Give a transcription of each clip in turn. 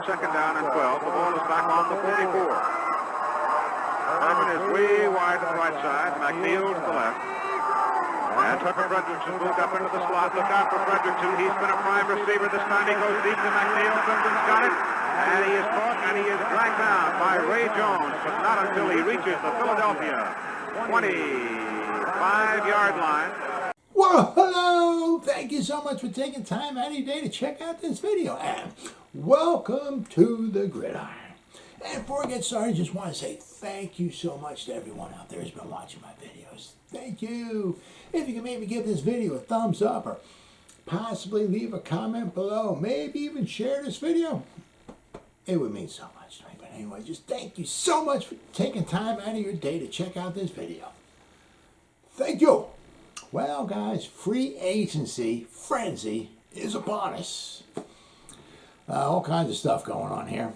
second down and 12. The ball is back on the 44. Herman is way wide to the right side. McNeil to the left. And Tucker Frederickson moved up into the slot. Look out for Frederickson. He's been a prime receiver. This time he goes deep to McNeil. Clemson's got it. And he is caught and he is dragged down by Ray Jones, but not until he reaches the Philadelphia 25-yard line. Well, hello! Thank you so much for taking time out of your day to check out this video. And welcome to the Gridiron. And before I get started, I just want to say thank you so much to everyone out there who's been watching my videos. Thank you. If you can maybe give this video a thumbs up or possibly leave a comment below, maybe even share this video, it would mean so much to me. But anyway, just thank you so much for taking time out of your day to check out this video. Thank you. Well, guys, free agency frenzy is upon us. All kinds of stuff going on here.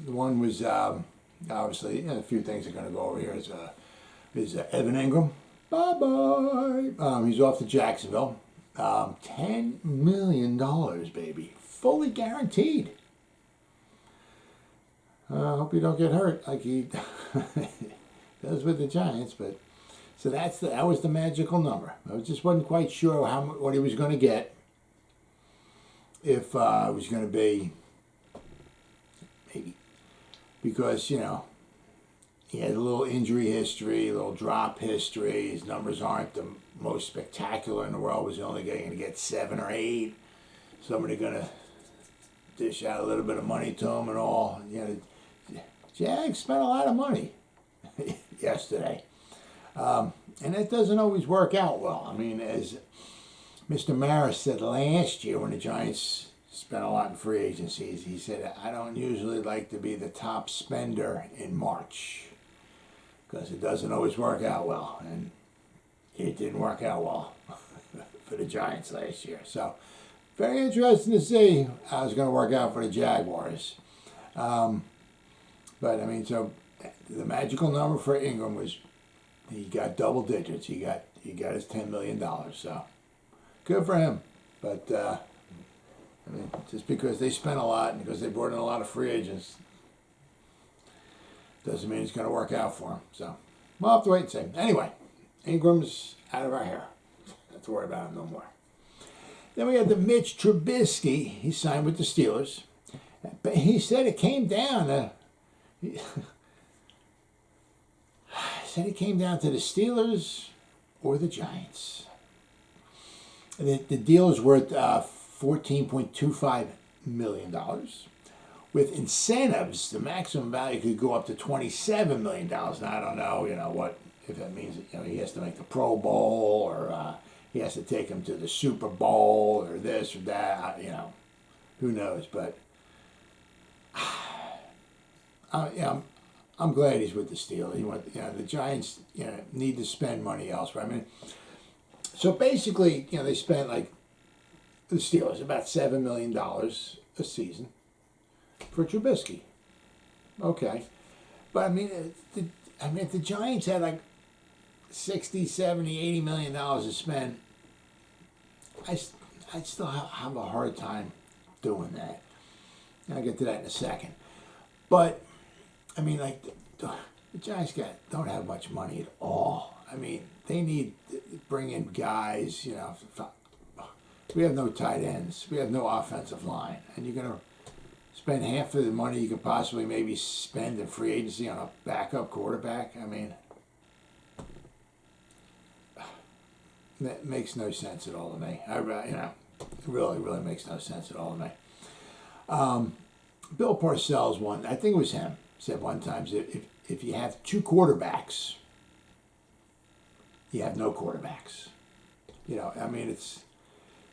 One was, obviously, a few things are going to go over here. Is Evan Engram. Bye-bye. He's off to Jacksonville. $10 million, baby. Fully guaranteed. I hope you don't get hurt like he does with the Giants, but... So that was the magical number. I just wasn't quite sure what he was going to get. If it was going to be, maybe, because, you know, he had a little injury history, a little drop history. His numbers aren't the most spectacular in the world. Was only going to get 7 or 8. Somebody going to dish out a little bit of money to him and all. You know, Jags spent a lot of money yesterday. And that doesn't always work out well. I mean, as Mr. Maris said last year when the Giants spent a lot in free agencies, he said, I don't usually like to be the top spender in March because it doesn't always work out well. And it didn't work out well for the Giants last year. So, very interesting to see how it's going to work out for the Jaguars. But, I mean, so the magical number for Engram was... He got double digits. He got his $10 million. So good for him. But I mean, just because they spent a lot and because they brought in a lot of free agents, doesn't mean it's going to work out for him. So we'll have to wait and see. Anyway, Ingram's out of our hair. Don't have to worry about him no more. Then we had the Mitch Trubisky. He signed with the Steelers, but he said it came down. Said it came down to the Steelers or the Giants. The deal is worth $14.25 million. With incentives, the maximum value could go up to $27 million. Now, I don't know, if that means he has to make the Pro Bowl or he has to take him to the Super Bowl or this or that. Who knows? But I'm glad he's with the Steelers. The Giants, need to spend money elsewhere. I mean, so basically, they spent like the Steelers about $7 million a season for Trubisky. Okay, but I mean, if the Giants had like 60, 70, 80 million dollars to spend, I'd still have a hard time doing that. And I'll get to that in a second, but. I mean, like, the Giants don't have much money at all. I mean, they need to bring in guys, We have no tight ends. We have no offensive line. And you're going to spend half of the money you could possibly maybe spend in free agency on a backup quarterback. I mean, that makes no sense at all to me. It really, really makes no sense at all to me. Bill Parcells I think it was him, said one time, if you have 2 quarterbacks, you have no quarterbacks. I mean, it's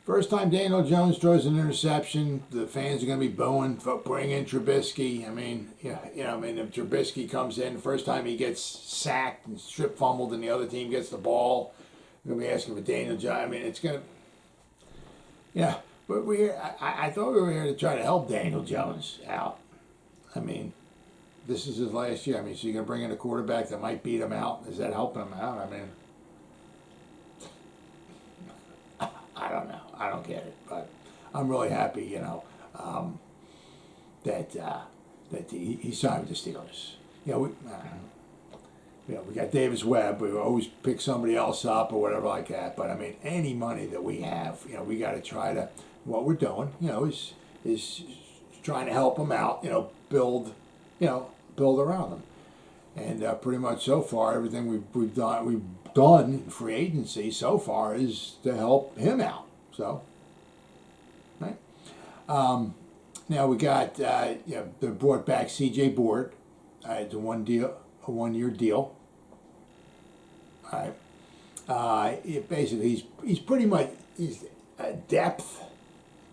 first time Daniel Jones throws an interception, the fans are going to be booing for bringing in Trubisky. I mean, if Trubisky comes in, the first time he gets sacked and strip fumbled and the other team gets the ball, they're going to be asking for Daniel Jones. I mean, it's going to, but I thought we were here to try to help Daniel Jones out. I mean, this is his last year. I mean, so you're going to bring in a quarterback that might beat him out? Is that helping him out? I mean, I don't know. I don't get it. But I'm really happy, that that he signed with the Steelers. We got Davis Webb. We always pick somebody else up or whatever like that. But I mean, any money that we have, we got to try to. What we're doing, is trying to help them out. Build around them. And pretty much so far, everything we've done in free agency so far is to help him out. So, right. Now we got they brought back C.J. Board. It's a 1 year deal. All right. Basically, he's pretty much depth.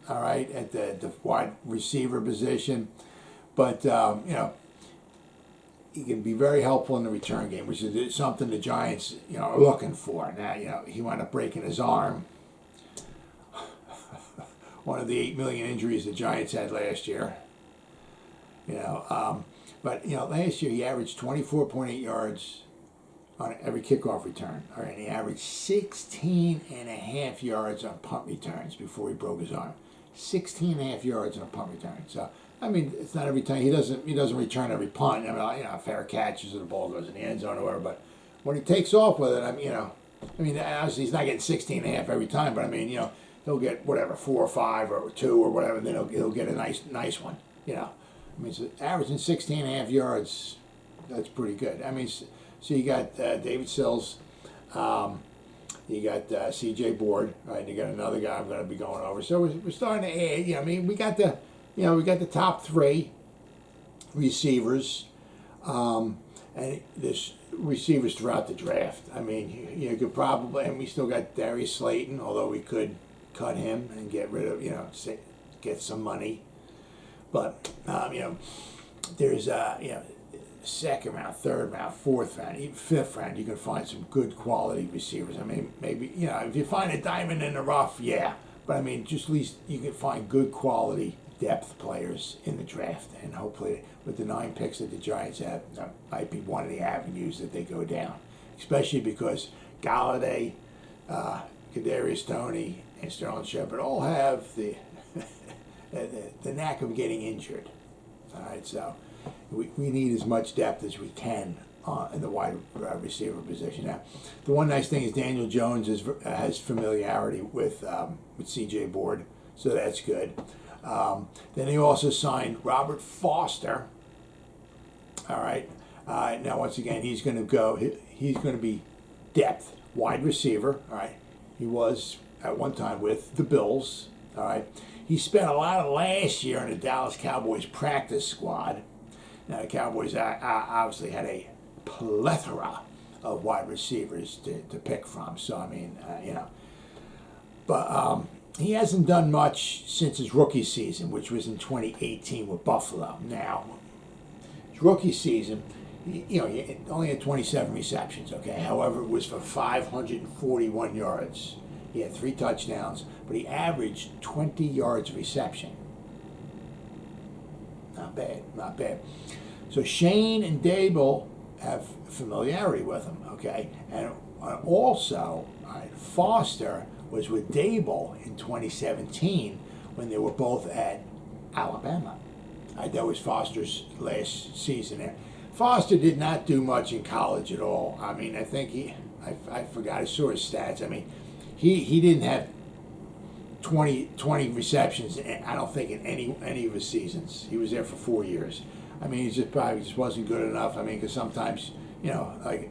All right, at the wide receiver position, but he can be very helpful in the return game, which is something the Giants are looking for. Now he wound up breaking his arm. One of the 8 million injuries the Giants had last year. But last year he averaged 24.8 yards on every kickoff return. All right, and he averaged 16.5 yards on punt returns before he broke his arm. 16.5 yards on a punt return. So I mean, it's not every time he doesn't return every punt. A fair catch as the ball goes in the end zone or whatever. But when he takes off with it, obviously he's not getting 16.5 every time. But he'll get whatever 4 or 5 or 2 or whatever. And then he'll get a nice one. So averaging 16.5 yards, that's pretty good. So you got David Sills. You got C.J. Board, right? You got another guy I'm going to be going over. So we're starting to add. We got the top 3 receivers, and there's receivers throughout the draft. You could probably, and we still got Darius Slayton, although we could cut him and get rid of, get some money. But there's second round, third round, fourth round, even fifth round, you can find some good quality receivers. Maybe, if you find a diamond in the rough, yeah. But just at least you can find good quality depth players in the draft. And hopefully with the 9 picks that the Giants have, that might be one of the avenues that they go down. Especially because Galladay, Kadarius Toney, and Sterling Shepard all have the knack of getting injured. All right, so we need as much depth as we can in the wide receiver position. Now, the one nice thing is Daniel Jones has familiarity with C.J. Board, so that's good. Then he also signed Robert Foster. All right. Now, once again, he's going to be depth, wide receiver. All right. He was at one time with the Bills. All right. He spent a lot of last year in the Dallas Cowboys practice squad. Now, the Cowboys obviously had a plethora of wide receivers to pick from. So, But he hasn't done much since his rookie season, which was in 2018 with Buffalo. Now, his rookie season, he only had 27 receptions, okay? However, it was for 541 yards. He had 3 touchdowns, but he averaged 20 yards reception. Not bad. So Shane and Dable have familiarity with him, okay? And also, Foster was with Dable in 2017 when they were both at Alabama. That was Foster's last season there. Foster did not do much in college at all. I think I forgot, I saw his stats. He didn't have 20 receptions, I don't think, in any of his seasons. He was there for 4 years. He probably just wasn't good enough. Because sometimes, every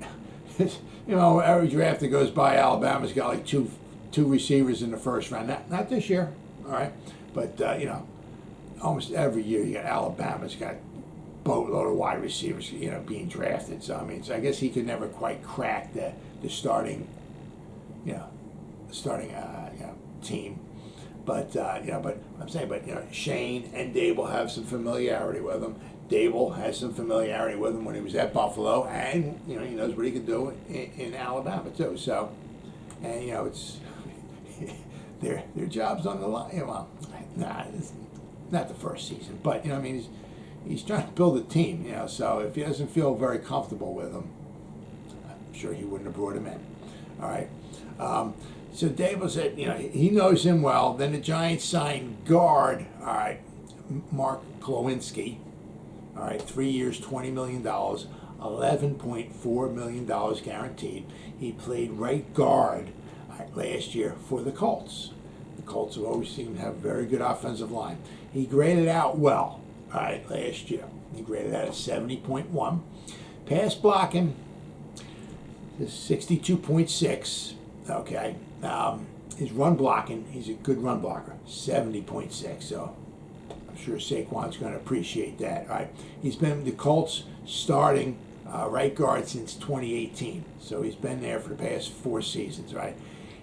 draft that goes by, Alabama's got like two receivers in the first round. Not this year, all right? But, almost every year you got Alabama's got a boatload of wide receivers, being drafted. So, so I guess he could never quite crack the starting team. But I'm saying, Shane and Dable have some familiarity with him. Dable has some familiarity with him when he was at Buffalo, and he knows what he can do in Alabama too. So, and it's their job's on the line. It's not the first season, but he's trying to build a team. So if he doesn't feel very comfortable with him, I'm sure he wouldn't have brought him in. All right. So Dable said, he knows him well. Then the Giants signed guard, all right, Mark Glowinski. All right, 3 years, $20 million, $11.4 million guaranteed. He played right guard last year for the Colts. The Colts have always seemed to have a very good offensive line. He graded out well, all right, last year. He graded out at 70.1. Pass blocking is 62.6, okay. His run blocking, he's a good run blocker, 70.6, so I'm sure Saquon's going to appreciate that. All right, he's been the Colts starting right guard since 2018, so he's been there for the past 4 seasons. Right,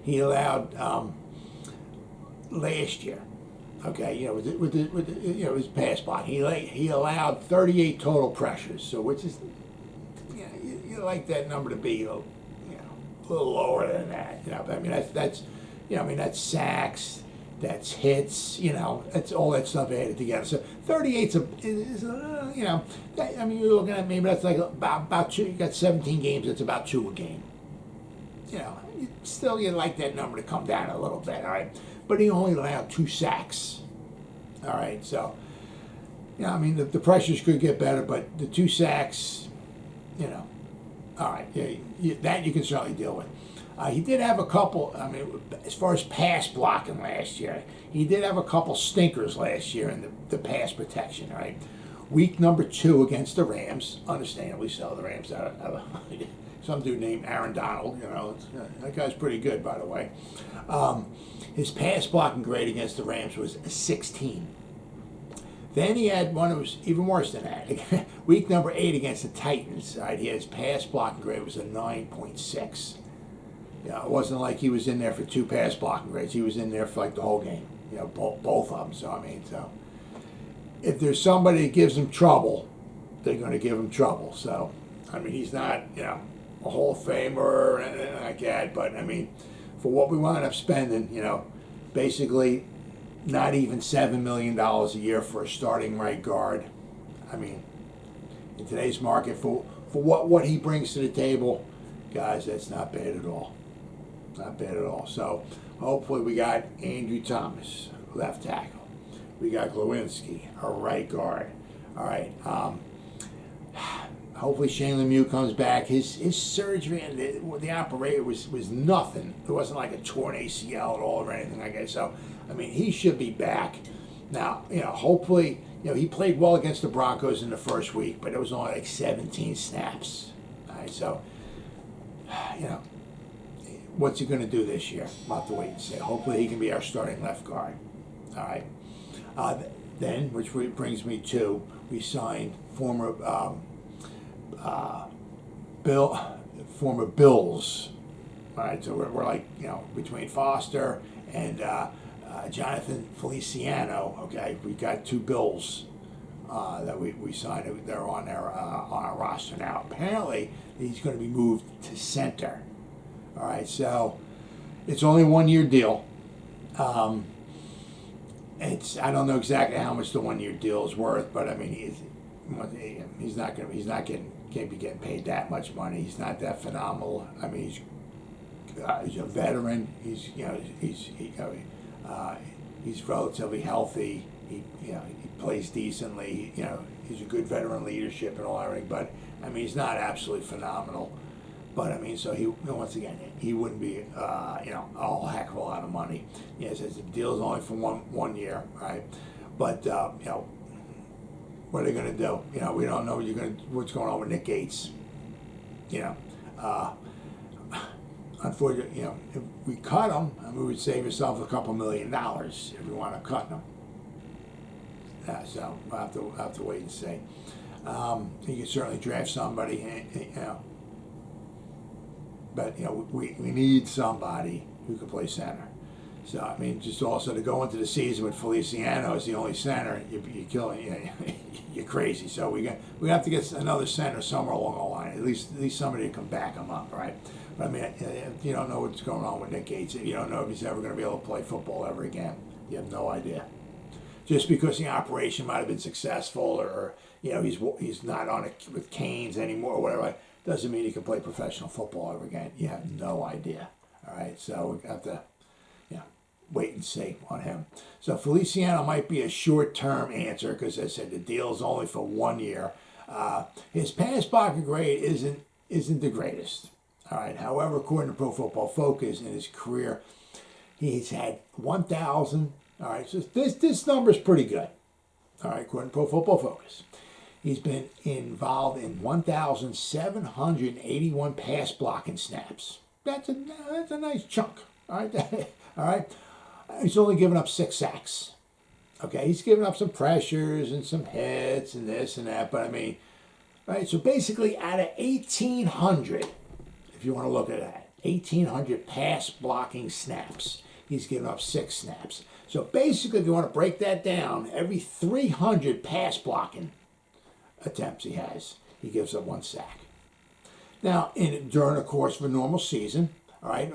he allowed last year, okay, with the his pass block, he allowed 38 total pressures, so which is you like that number to be a little lower than that. But I mean that's that's sacks. That's hits, that's all that stuff added together. So 38's you're looking at maybe that's like about 2. You got 17 games, it's about 2 a game. Still you like that number to come down a little bit, all right? But he only allowed 2 sacks, all right? So, the pressures could get better, but the 2 sacks, all right, that you can certainly deal with. He did have a couple, as far as pass blocking last year, he did have a couple stinkers last year in the pass protection, right? Week number 2 against the Rams, understandably so. The Rams are some dude named Aaron Donald, that guy's pretty good, by the way. His pass blocking grade against the Rams was a 16. Then he had one that was even worse than that. Week number 8 against the Titans, right? His pass blocking grade was a 9.6. It wasn't like he was in there for 2 pass blocking grades. He was in there for like the whole game. Both of them. So if there's somebody that gives him trouble, they're going to give him trouble. So he's not a Hall of Famer or anything like that. But for what we wound up spending, basically not even $7 million a year for a starting right guard. In today's market, for what he brings to the table, guys, that's not bad at all. Not bad at all. So hopefully we got Andrew Thomas, left tackle. We got Glowinski, our right guard. All right. Hopefully Shane Lemieux comes back. His surgery and the operation was nothing. It wasn't like a torn ACL at all or anything like that. So he should be back. Now hopefully he played well against the Broncos in the first week, but it was only like 17 snaps. All right. So what's he going to do this year? We'll have to wait and see. Hopefully he can be our starting left guard. All right. Then, which brings me to, we signed former Bills. All right, so we're like, between Foster and Jonathan Feliciano, okay, we got 2 Bills that we signed. They're on our roster now. Apparently, he's going to be moved to center. All right, so it's only a 1-year deal. I don't know exactly how much the 1-year deal is worth, but can't be getting paid that much money. He's not that phenomenal. He's a veteran. He's relatively healthy. He plays decently. He's a good veteran leadership and all everything. But he's not absolutely phenomenal. But so he once again he wouldn't be a whole heck of a lot of money. Yes, the deal is only for one year, right? But what are they going to do? We don't know what's going on with Nick Gates. Unfortunately, if we cut him, we would save ourselves a couple $1 million if we want to cut him. So we'll have to wait and see. You can certainly draft somebody, but we need somebody who can play center. So just also to go into the season with Feliciano as the only center, you're killing, you're crazy. So we have to get another center somewhere along the line. At least somebody to come back him up, right? But if you don't know what's going on with Nick Gates, if you don't know if he's ever going to be able to play football ever again, you have no idea. Just because the operation might have been successful, or he's not on it with canes anymore, or whatever, doesn't mean he can play professional football ever again. You have no idea. All right, so we have to, wait and see on him. So Feliciano might be a short-term answer because I said the deal is only for 1 year. His pass blocking grade isn't the greatest. All right. However, according to Pro Football Focus, in his career, he's had 1,000. All right. So this number is pretty good. All right. According to Pro Football Focus, he's been involved in 1,781 pass blocking snaps. That's a nice chunk. All right. All right. He's only given up 6 sacks. Okay, he's given up some pressures and some hits and this and that, but I mean, right? So basically, out of 1,800, if you want to look at that, 1,800 pass blocking snaps, he's given up 6 snaps. So basically, if you want to break that down, every 300 pass blocking attempts he has, he gives up 1 sack. Now, during the course of a normal season, all right,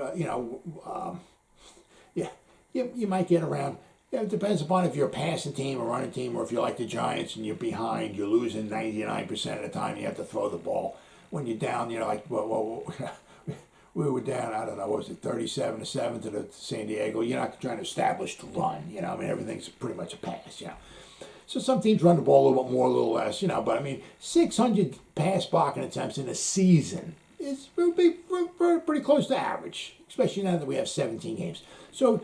you might get around. It depends upon if you're a passing team, a running team, or if you're like the Giants and you're behind, you're losing 99% of the time. You have to throw the ball. When you're down, like we were down. I don't know, what was it, 37-7 to the San Diego? You're not trying to establish the run. I mean, everything's pretty much a pass. So some teams run the ball a little bit more, a little less. But I mean, 600 pass blocking attempts in a season will be pretty close to average, especially now that we have 17 games. So,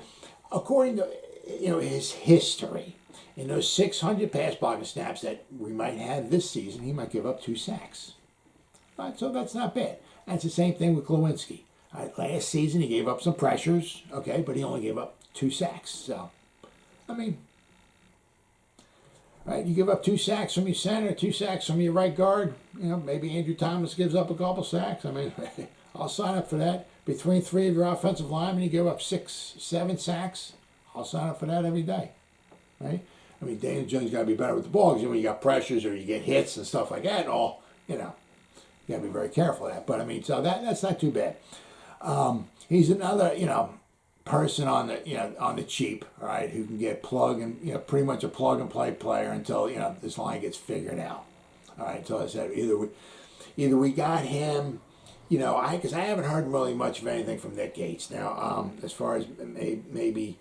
according to his history, in those 600 pass blocking snaps that we might have this season, he might give up 2 sacks. Right, so that's not bad. That's the same thing with Glowinski. Right, last season he gave up some pressures, okay, but he only gave up 2 sacks. So, I mean, right, you give up 2 sacks from your center, 2 sacks from your right guard. Maybe Andrew Thomas gives up a couple sacks. I mean, I'll sign up for that. Between 3 of your offensive linemen, you give up 6, 7 sacks. I'll sign up for that every day, right? I mean, Daniel Jones got to be better with the ball because when you got pressures or you get hits and stuff like that, you got to be very careful of that. But I mean, so that's not too bad. He's another, person on the cheap, all right, who can get pretty much a plug and play player until this line gets figured out. All right, so I said either we got him. Because I haven't heard really much of anything from Nick Gates. Now, as far as maybe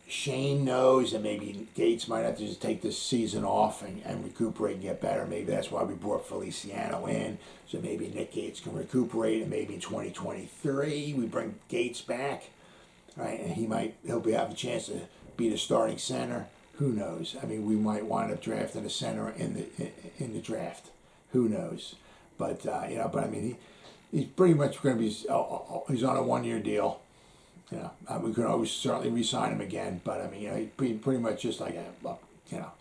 Shane knows, and maybe Gates might have to just take this season off and recuperate and get better. Maybe that's why we brought Feliciano in, so maybe Nick Gates can recuperate, and maybe in 2023 we bring Gates back, right? And he'll have a chance to be the starting center. Who knows? I mean, we might wind up drafting a center in the draft. Who knows? But I mean, he's pretty much going to be. He's on a 1-year deal. We could always certainly re-sign him again. But I mean, he's pretty much just like a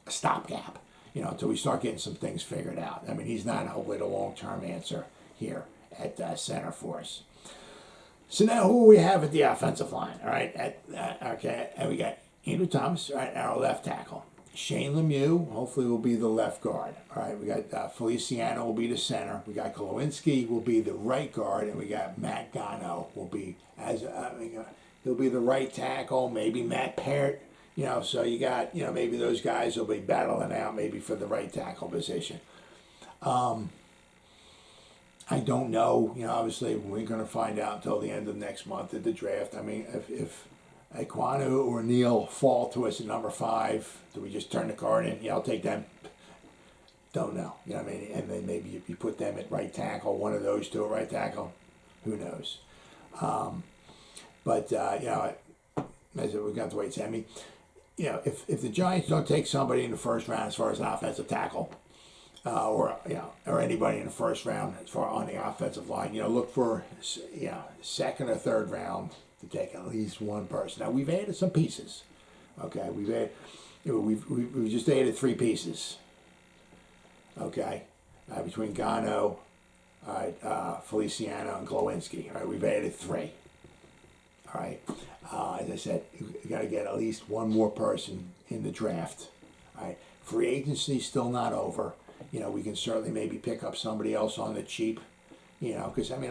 stopgap. Until we start getting some things figured out. I mean, he's not hopefully the long-term answer here at center for us. So now, who we have at the offensive line? All right, and we got Andrew Thomas, right, our left tackle. Shane Lemieux, hopefully, will be the left guard. All right, we got Feliciano will be the center. We got Glowinski will be the right guard, and we got Matt Gano will be he'll be the right tackle. Maybe Matt Parrott. So you got maybe those guys will be battling out maybe for the right tackle position. I don't know. Obviously, we're going to find out until the end of next month at the draft. I mean, if Ekwonu or Neal fall to us at number 5, do we just turn the card in? I'll take them. Don't know. And then maybe if you put them at right tackle, one of those two at right tackle, who knows? But as we've got to wait. I mean, if the Giants don't take somebody in the first round as far as an offensive tackle, or anybody in the first round as far on the offensive line, look for second or third round to take at least one person. Now we've added some pieces. Okay, we've just added 3 pieces. Okay, between Gano, Feliciano, and Glowinski. All right, we've added 3. All right, as I said, you got to get at least one more person in the draft. All right, free agency still not over. We can certainly maybe pick up somebody else on the cheap. Because I mean,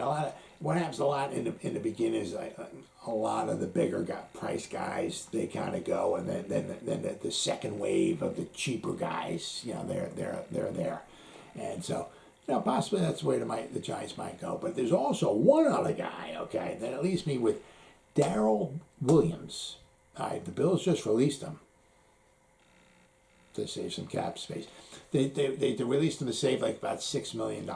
what happens a lot in the beginning is a lot of the bigger price guys, they kind of go, and then the second wave of the cheaper guys, they're there, and so possibly that's the way the Giants might go. But there's also one other guy, okay, that leaves me with Daryl Williams. All right, the Bills just released him to save some cap space. They released him to save like about $6 million.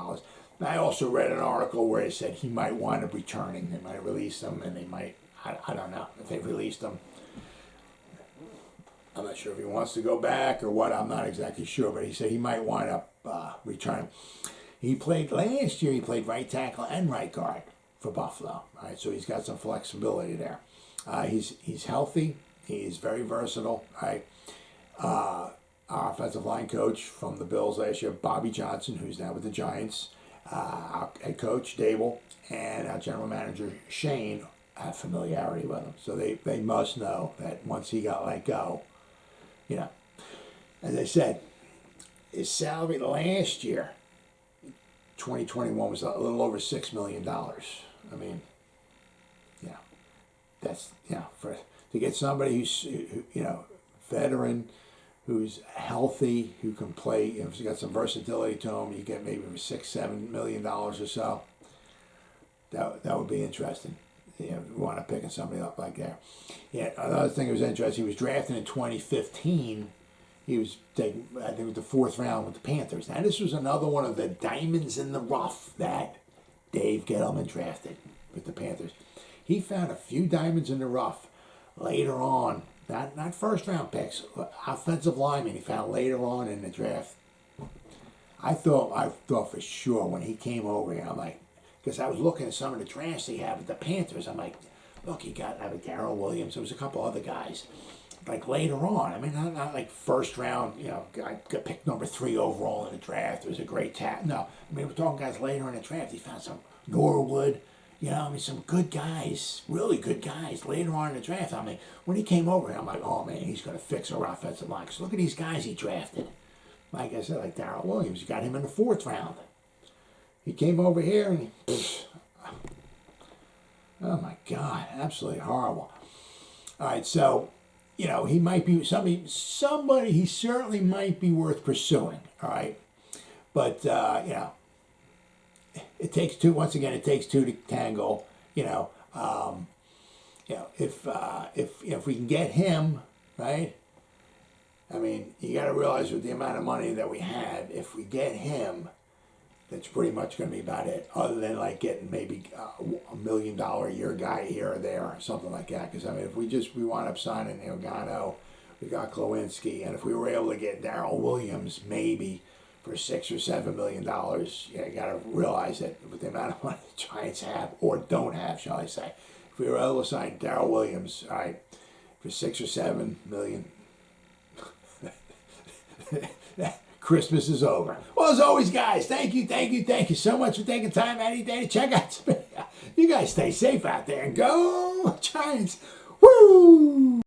I also read an article where it said he might wind up returning. They might release him, and they might, I don't know, if they released him. I'm not sure if he wants to go back or what. I'm not exactly sure, but he said he might wind up returning. He played last year. He played right tackle and right guard for Buffalo. All right, so he's got some flexibility there. He's healthy. He's very versatile. All right. Our offensive line coach from the Bills last year, Bobby Johnson, who's now with the Giants, our head coach, Dable, and our general manager, Shane, have familiarity with him. So they must know that once he got let go, you know, as I said, his salary last year, 2021, was a little over $6 million. I mean, yeah, that's, to get somebody who's, veteran, who's healthy, who can play, who's got some versatility to him, you get maybe $6-7 million or so. That would be interesting. We want to pick somebody up like that. Yeah, another thing that was interesting, he was drafted in 2015. He was taken, I think, with the 4th round with the Panthers. Now, this was another one of the diamonds in the rough that Dave Gettleman drafted with the Panthers. He found a few diamonds in the rough later on, not first-round picks, offensive linemen he found later on in the draft. I thought for sure when he came over here, I'm like, because I was looking at some of the drafts he had with the Panthers, I'm like, look, he got Daryl Williams, there was a couple other guys. Like later on, I mean, not like first round, I got picked number 3 overall in the draft. It was a great tap. No, I mean, we're talking guys later in the draft. He found some Norwood, some good guys, really good guys later on in the draft. I mean, when he came over here, I'm like, oh man, he's going to fix our offensive line. Because look at these guys he drafted. Like I said, like Daryl Williams, you got him in the 4th round. He came over here and oh my God, absolutely horrible. All right, so, he might be somebody he certainly might be worth pursuing, all right? But, it takes two, once again, it takes two to tango, if we can get him, right? I mean, you got to realize with the amount of money that we had, if we get him, that's pretty much going to be about it, other than like getting maybe $1 million a year guy here or there or something like that. Because, I mean, if we wind up signing Ogano, we got Glowinski, and if we were able to get Daryl Williams maybe for $6 or $7 million, you got to realize that with the amount of money the Giants have, or don't have, shall I say, if we were able to sign Daryl Williams, all right, for $6 or $7 million, Christmas is over. Well, as always, guys, thank you so much for taking time out of your day to check out. You guys stay safe out there and go Giants. Woo!